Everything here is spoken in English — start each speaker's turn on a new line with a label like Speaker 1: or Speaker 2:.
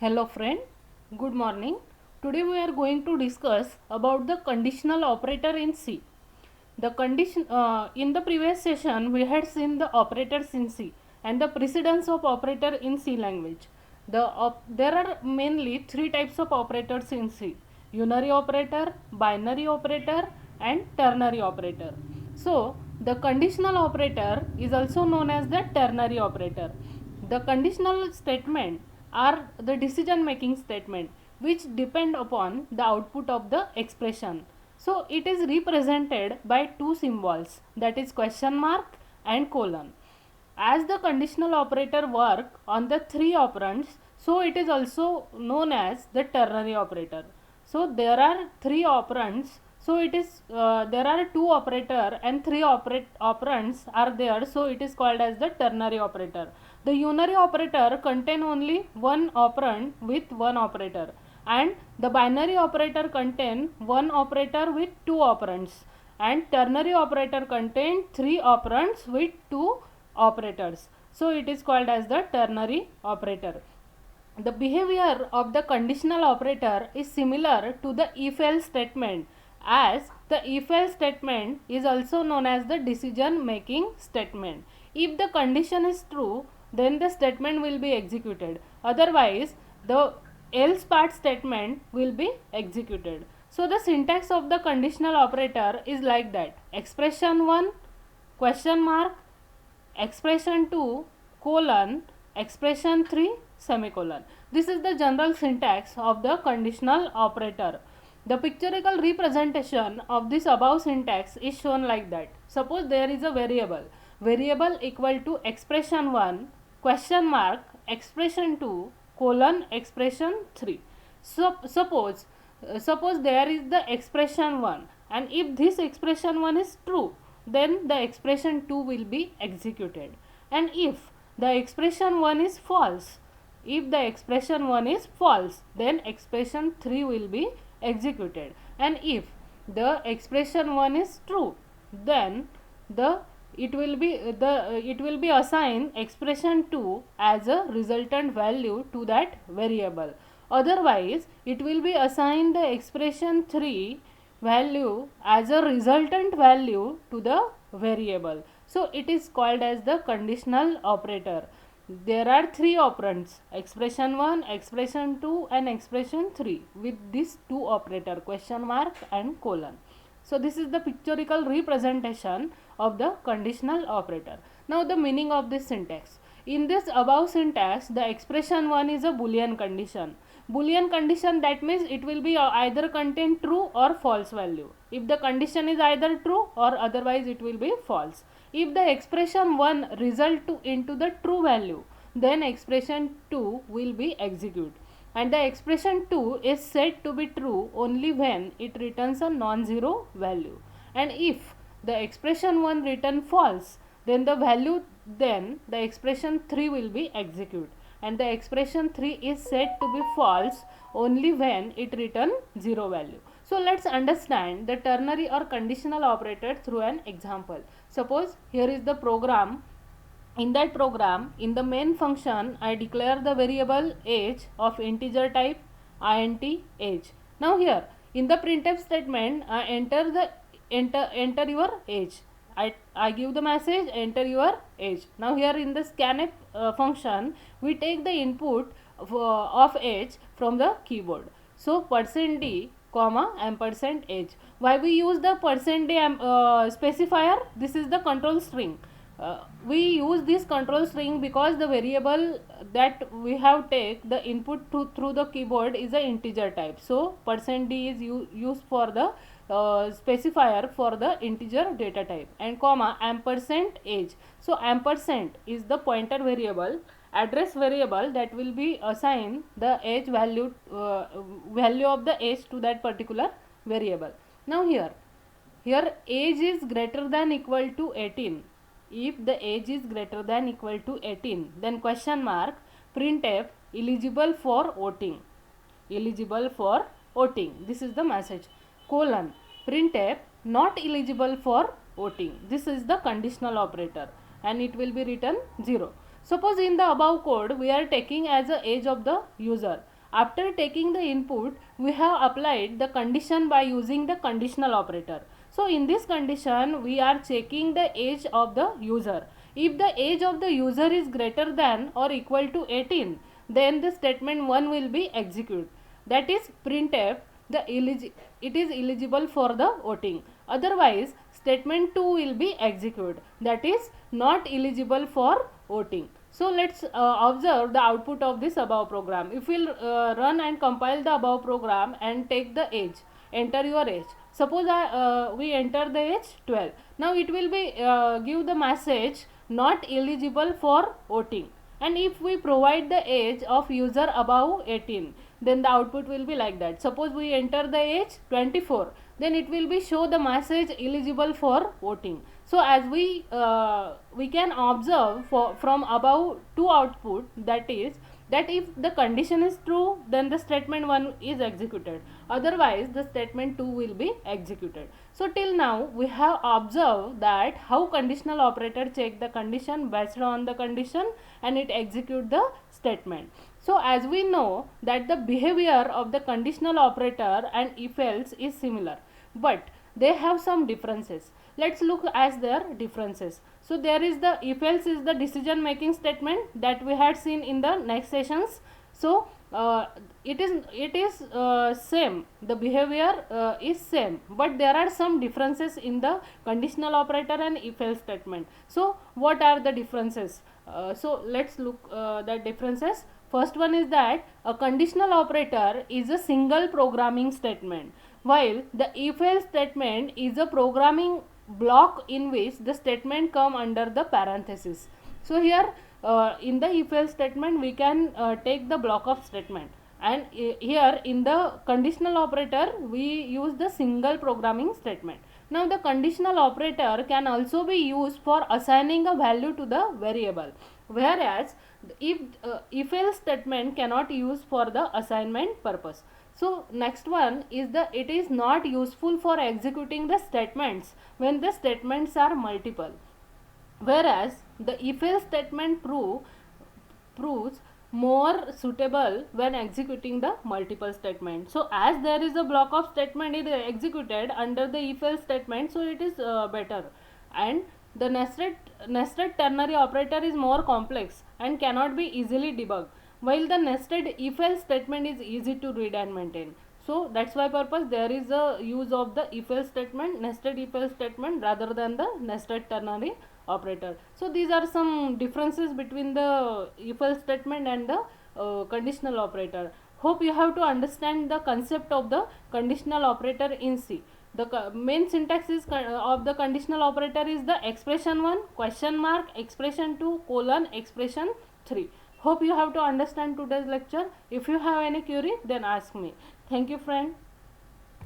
Speaker 1: Hello friend, good morning. Today we are going to discuss about the conditional operator in C. The condition in the previous session we had seen the operators in C and the precedence of operator in C language. There are mainly three types of operators in C: unary operator, binary operator, and ternary operator. So the conditional operator is also known as the ternary operator. The conditional statement are the decision making statement which depend upon the output of the expression. So it is represented by two symbols, that is question mark and colon. As the conditional operator work on the three operands, so it is also known as the ternary operator. So there are three operands, so it is there are two operator and three operands are there, so it is called as the ternary operator. The unary operator contain only one operand with one operator, and the binary operator contain one operator with two operands, and ternary operator contain three operands with two operators. So it is called as the ternary operator. The behavior of the conditional operator is similar to the if-else statement, as the if-else statement is also known as the decision making statement. If the condition is true, then the statement will be executed, otherwise the else part statement will be executed. So the syntax of the conditional operator is like that: expression 1 question mark, expression 2 colon, expression 3 semicolon. This is the general syntax of the conditional operator. The pictorial representation of this above syntax is shown like that. Suppose there is a variable equal to expression 1 question mark, expression 2 colon, expression 3. So suppose there is the expression 1, and if this expression 1 is true, then the expression 2 will be executed, and if the expression 1 is false, then expression 3 will be executed, and if the expression 1 is true, then it will be assigned expression 2 as a resultant value to that variable. Otherwise it will be assigned the expression 3 value as a resultant value to the variable. So it is called as the conditional operator. There are three operands: expression 1, expression 2, and expression 3, with these two operator question mark and colon. So this is the pictorial representation of the conditional operator. Now the meaning of this syntax. In this above syntax, the expression 1 is a boolean condition. Boolean condition, that means it will be either contain true or false value. If the condition is either true or otherwise it will be false. If the expression 1 result into the true value, then expression 2 will be executed, and the expression 2 is said to be true only when it returns a non-zero value, and if the expression 1 return false, then the expression 3 will be executed, and the expression 3 is said to be false only when it return 0 value. So let's understand the ternary or conditional operator through an example. Suppose here is the program. In that program, in the main function, I declare the variable age of integer type int age. Now here in the printf statement, I enter your age. I give the message enter your age. Now here in the scanf function, we take the input of age from the keyboard. So %d comma ampersand age. Why we use the %d specifier? This is the control string. We use this control string because the variable that we have take the input through the keyboard is a integer type. So %d is used for the specifier for the integer data type, and comma ampersand age. So ampersand is the pointer variable, address variable that will be assigned the age value of the age to that particular variable. Now here age is greater than equal to 18. If the age is greater than equal to 18, then question mark printf eligible for voting. This is the message. Colon printf not eligible for voting. This is the conditional operator, and it will be written 0. Suppose in the above code we are taking as a age of the user. After taking the input, we have applied the condition by using the conditional operator. So in this condition, we are checking the age of the user. If the age of the user is greater than or equal to 18, then the statement 1 will be executed. That is printf, it is eligible for the voting. Otherwise, statement 2 will be executed. That is not eligible for voting. So let's observe the output of this above program. If we'll run and compile the above program and take the age, enter your age. Suppose we enter the age 12. Now it will be give the message not eligible for voting. And if we provide the age of user above 18, then the output will be like that. Suppose we enter the age 24, then it will be show the message eligible for voting. So as we can observe from above two output, that is that if the condition is true, then the statement 1 is executed, otherwise the statement 2 will be executed. So till now we have observed that how conditional operator check the condition based on the condition and it execute the statement. So as we know that the behavior of the conditional operator and if else is similar, but they have some differences. Let's look as their differences. So there is the if else is the decision making statement that we had seen in the next sessions. So it is same, the behavior is same, but there are some differences in the conditional operator and if else statement. So what are the differences? So let's look the differences. First one is that a conditional operator is a single programming statement, while the if else statement is a programming block in which the statement come under the parenthesis. So here in the if else statement we can take the block of statement, and here in the conditional operator we use the single programming statement. Now the conditional operator can also be used for assigning a value to the variable, whereas if else statement cannot use for the assignment purpose. So next one is it is not useful for executing the statements when the statements are multiple, whereas the if else statement proves more suitable when executing the multiple statement. So as there is a block of statement is executed under the if else statement, so it is better. And the nested ternary operator is more complex and cannot be easily debugged, while the nested if else statement is easy to read and maintain. So that's why purpose there is a use of the if else statement, nested if else statement, rather than the nested ternary operator. So these are some differences between the if else statement and the conditional operator. Hope you have to understand the concept of the conditional operator in C. The main syntax is of the conditional operator is the expression 1 question mark, expression 2 colon, expression 3. Hope you have to understand today's lecture. If you have any query, then ask me. Thank you, friend.